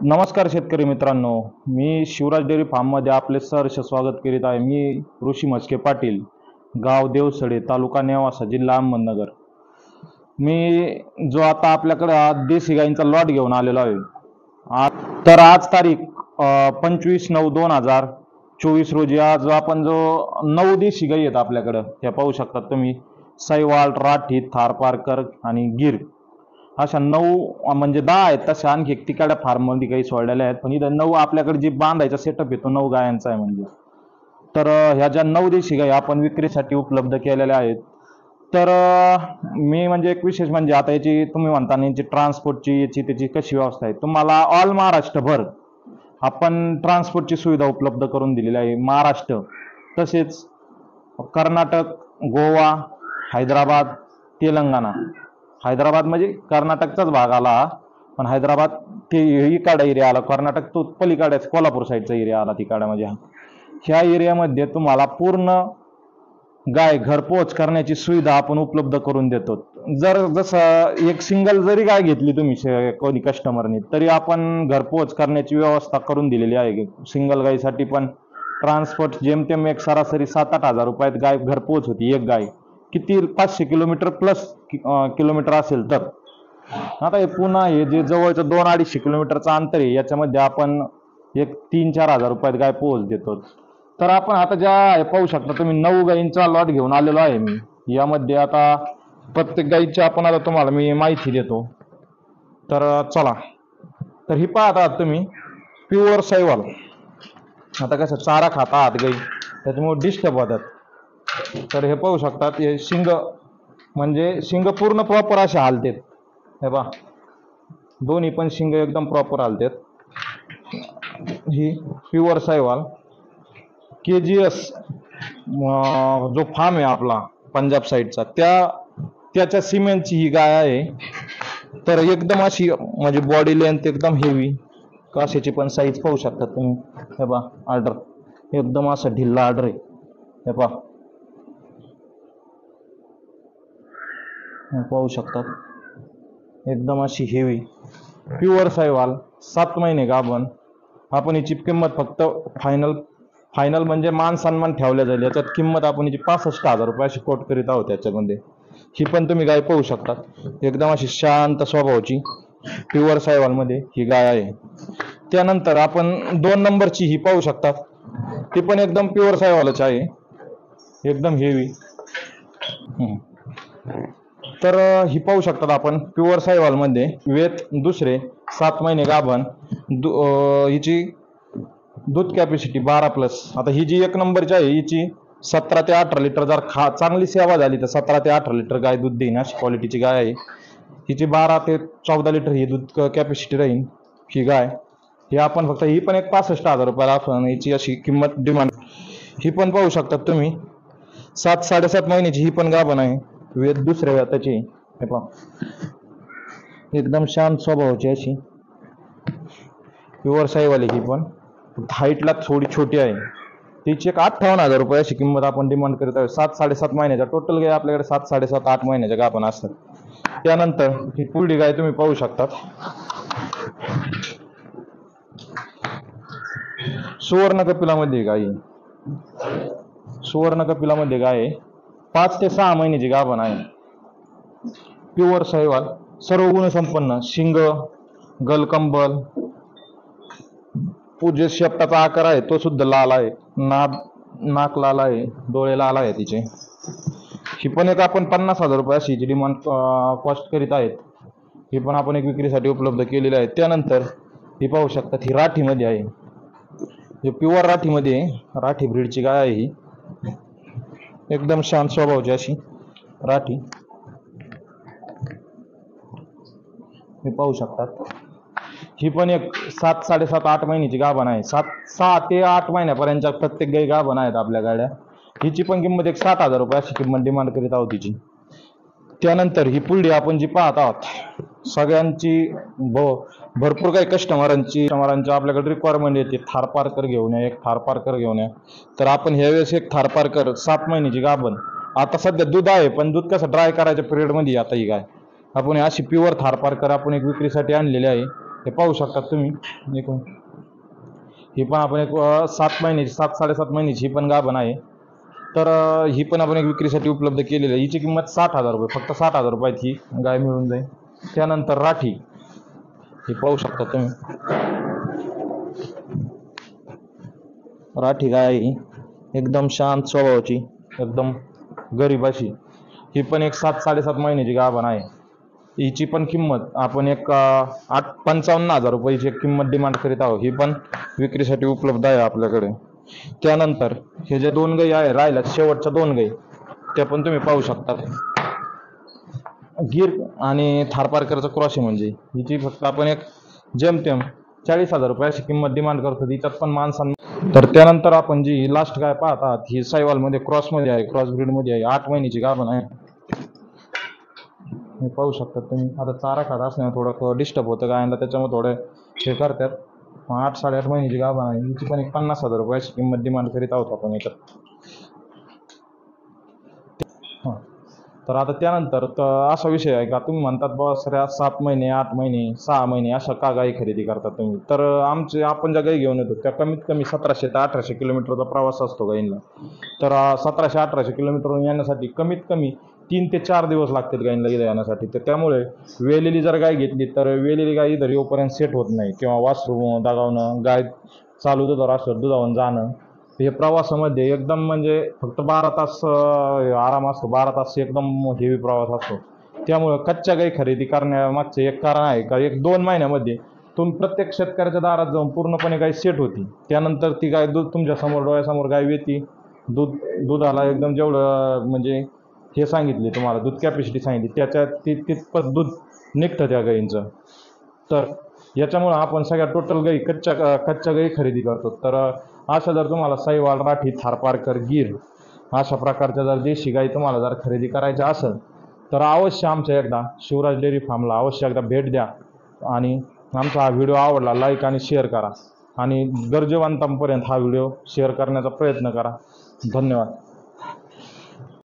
नमस्कार शेतकरी मित्रांनो, मी शिवराज डेअरी फार्ममध्ये आपले सहर्ष स्वागत करीत आहे. मी ऋषी म्हस्के पाटील, गाव देवसडे, तालुका नेवासा, जिल्हा अहमदनगर. मी जो आता आपल्याकडे देशी गाईंचा लॉट घेऊन आलेलो आहे. आज तारीख 25/9/2024 रोजी आज आपण जो 9 देशी गाई आहेत आपल्याकडे, हे पाहू शकतात तुम्ही. साहिवाल, राठी, थारपारकर आणि गिर अशा 9 म्हणजे 10 आहेत. तशा आणखी एक तिकडे फार्ममध्ये काही सोडलेल्या आहेत, पण इथं 9 आपल्याकडे जी बांधायचा सेटअप येतो 9 गायांचा आहे म्हणजे. तर ह्या ज्या 9 देशी गाई आपण विक्रीसाठी उपलब्ध केलेल्या आहेत. तर मी म्हणजे एक विशेष म्हणजे आता याची तुम्ही म्हणता याची ट्रान्सपोर्टची याची त्याची कशी व्यवस्था आहे. तुम्हाला ऑल महाराष्ट्रभर आपण ट्रान्सपोर्टची सुविधा उपलब्ध करून दिलेली आहे. महाराष्ट्र तसेच कर्नाटक, गोवा, हैदराबाद, तेलंगणा. हैदराबाद म्हणजे कर्नाटकचाच भाग आला, पण हैदराबाद ते इकडा एरिया आला. कर्नाटक तो पलीकडे कोल्हापूर साईडचा एरिया आला तिकडे. म्हणजे ह्या एरियामध्ये तुम्हाला पूर्ण गाय घरपोच करण्याची सुविधा आपण उपलब्ध करून देतो. जसं एक सिंगल जरी गाय घेतली तुम्ही कोणी कस्टमरने, तरी आपण घरपोच करण्याची व्यवस्था करून दिलेली आहे. सिंगल गायसाठी पण ट्रान्सपोर्ट जेमतेम एक सरासरी 7-8 हजार रुपयात गाय घरपोच होती. एक गाय किती 500 किलोमीटर प्लस किलोमीटर असेल तर. आता हे पुन्हा हे जे जवळचं 200-250 किलोमीटरचं अंतर आहे, याच्यामध्ये आपण एक 3-4 हजार रुपयात गाय पोहोच देतो. तर आपण आता ज्या पाहू शकता तुम्ही 9 गायींचा लॉट घेऊन आलेलो आहे मी. यामध्ये आता प्रत्येक गायीची आपण आता तुम्हाला मी माहिती देतो. तर चला. तर ही पाहत आहात तुम्ही प्युअर साहिवाल. आता कसं चारा खाता आहात गाई, त्याच्यामुळे डिस्टर्ब होतात. तर हे पाहू शकतात, हे शिंग म्हणजे शिंग पूर्ण प्रॉपर असे हालतात. हे पहा, दोन्ही पण शिंग एकदम प्रॉपर हालतात. ही प्युअर साहिवाल KGS जो फार्म आहे आपला पंजाब साईडचा, त्याच्या सिमेंटची ही गाय आहे. तर एकदम अशी म्हणजे बॉडी लेंथ एकदम हेवी. काशीची पण साईज पाहू शकतात तुम्ही. हे पहा, ऑर्डर एकदम असं ढिल्ला ऑर्डर आहे. हे पहा, पाहू शकतात एकदम अशी हेवी प्युअर साहिवाल. 7 महिने गाभण. आपण याची किंमत फक्त फायनल म्हणजे मान सन्मान ठेवल्या जाईल. याच्यात किंमत आपण याची 65,000 रुपये अशी कोट करीत आहोत त्याच्यामध्ये. ही पण तुम्ही गाय पाहू शकता, एकदम अशी शांत स्वभावाची प्युअर साहिवाल मध्ये ही गाय आहे. त्यानंतर आपण 2 नंबरची ही पाहू शकतात, ती पण एकदम प्युअर साहिवालच आहे, एकदम हेवी. तर ही पाहू शकतात आपण प्युअर साहिवाल मध्ये वेत दुसरे, 7 महिने गाभण. हिची दूध कॅपॅसिटी 12+. आता ही जी 1 नंबरची आहे हिची 17 ते 18 लिटर. जर चांगली सेवा झाली तर 17 ते 18 लिटर गाय दूध देईन, अशी क्वालिटीची गाय आहे. हिची 12 ते 14 लिटर ही दूध कॅपॅसिटी राहील ही गाय. ही आपण फक्त ही पण एक 65,000 रुपयाला आपण हिची अशी किंमत डिमांड. ही पण पाहू शकतात तुम्ही 7-7.5 महिन्याची ही पण गाभण आहे. वेद दुसऱ्या वेताची. हे पहा, एकदम शांत स्वभावाची अशी प्युअर साहिवाल ही पण. हाईटला थोडी छोटी आहे. तिची एक 58,000 रुपये अशी किंमत आपण डिमांड करत आहोत. 7-7.5 महिन्याच्या टोटल गाय आपल्याकडे 7-7.5-8 महिन्याच्या गाभण असतात. त्यानंतर ही पुढली गाय तुम्ही पाहू शकतात, सुवर्ण कपिलामध्ये गाय. सुवर्ण कपिलामध्ये गाय 5 ते 6 महिन्याची गाभण आहे. प्युअर साहिवाल, सर्व गुणसंपन्न. शिंग, गलकंबल, पूजे शेपटाचा आकार आहे तो सुद्धा लाल आहे. नाक लाल आहे, डोळे लाल आहे तिचे. ही पण एक आपण 50,000 रुपये अशी डिमांड कॉस्ट करीत आहेत. ही पण आपण एक विक्रीसाठी उपलब्ध केलेली आहे. त्यानंतर ही पाहू शकतात, ही राठीमध्ये आहे. ही प्युअर राठीमध्ये, राठी ब्रीडची गाय आहे. ही एकदम शांत स्वभावाची अशी राठी. हे पाहू शकतात, ही पण एक 7-7.5-8 महिन्याची गाभण आहे. 6 ते 8 महिन्यापर्यंतच्या प्रत्येक गाई गाभण आहेत आपल्या गाड्या. हिची पण किंमत एक 60,000 रुपये अशी किंमत डिमांड करीत आहोत तिची. त्यानंतर ही पुढली आपण जी पाहत आहोत, सगळ्यांची भरपूर काही कस्टमरांची आपल्याकडे रिक्वायरमेंट येते, थारपारकर घेऊन या, एक थारपारकर घेऊन या. तर आपण ह्यावेळेस एक थारपारकर 7 महिन्याची गाभण. आता सध्या दूध आहे, पण दूध कसं ड्राय करायच्या पिरियड मध्ये आता ही गाय आपण अशी प्युअर थारपारकर आपण एक विक्रीसाठी आणलेली आहे. हे पाहू शकता तुम्ही एकूण ही पण आपण एक 7 महिन्याची 7-7.5 महिन्याची ही पण गाभण आहे. तर ही पण आपण एक विक्रीसाठी उपलब्ध केलेली आहे. हिची किंमत 60,000 रुपये, फक्त 60,000 रुपयात ही गाय मिळून जाईल. त्यानंतर राठी ही पाहू शकता तुम्ही, राठी गाय आहे ही एकदम शांत स्वभावाची, एकदम गरीब अशी. ही पण एक 7-7.5 महिन्याची गाभण आहे. हिची पण किंमत आपण एक 55,000 रुपयाची एक किंमत डिमांड करीत आहोत. ही पण विक्रीसाठी उपलब्ध आहे आपल्याकडे. त्यानंतर हे जे 2 गाई आहे राहिल्या शेवटच्या 2 गाई, त्या पण तुम्ही पाहू शकता. गिर आणि थारपारकरचा क्रॉस आहे. म्हणजे हिची फक्त आपण एक जेमतेम 40,000 रुपये अशी किंमत डिमांड करतो. तिच्यात पण माणसांना. तर त्यानंतर आपण जी लास्ट गाय पाहत आहात ही सायवालमध्ये क्रॉसमध्ये आहे, क्रॉस ब्रीडमध्ये आहे. 8 महिन्याची गाभण आहे. हे पाहू शकता तुम्ही. आता चारा खात असल्याने थोडं डिस्टर्ब होतं गायांना, त्याच्यामुळे थोडं हे करतात. 8-8.5 महिन्याची गाभण आहे. हिची पण एक 50,000 रुपये अशी किंमत डिमांड करीत आहोत आपण याच्यात. हां, तर आता त्यानंतर तर असा विषय आहे का तुम्ही म्हणतात बाबा सर 7 महिने 8 महिने 6 महिने अशा का गाई खरेदी करता तुम्ही. तर आपण ज्या गाई घेऊन येतो त्या कमीत कमी 1700 ते 1800 किलोमीटरचा प्रवास असतो गाईंना. तर 1700-1800 किलोमीटरवरून येण्यासाठी कमीत कमी 3 ते 4 दिवस लागतील गाईंना इथं येण्यासाठी. तर त्यामुळे वेलेली जर गाय घेतली तर वेलेली गाय इथं येऊपर्यंत सेट होत नाही, किंवा वासरू दगावणं, गाय चालू दुधावर असल्यावर दुधावून जाणं, हे प्रवासामध्ये एकदम म्हणजे फक्त 12 तास आराम असतो. 12 तास एकदम हेवी प्रवास असतो. त्यामुळं कच्च्या गाई खरेदी करण्यामागचे एक कारण आहे का 1-2 महिन्यामध्ये तुम्ही प्रत्येक शेतकऱ्याच्या दारात जाऊन पूर्णपणे गाय सेट होती. त्यानंतर ती गाय दूध तुमच्या समोर डोळ्यासमोर गाय येते. दुधाला एकदम जेवढं म्हणजे हे सांगितले तुम्हाला दूध कॅपॅसिटी सांगितली त्याच्यात तितपत दूध निघतं त्या गाईंचं. तर याच्यामुळं आपण सगळ्या टोटल गाई कच्च्या गाई खरेदी करतो. तर अशा जर तुम्हाला साहिवाल, राठी, थारपारकर, गिर अशा प्रकारच्या जर देशी गाई तुम्हाला जर खरेदी करायच्या असेल तर अवश्य आमच्या एकदा शिवराज डेअरी फार्मला अवश्य एकदा भेट द्या. आणि आमचा हा व्हिडिओ आवडला लाईक आणि शेअर करा, आणि गरजेवंतांपर्यंत हा व्हिडिओ शेअर करण्याचा प्रयत्न करा. धन्यवाद.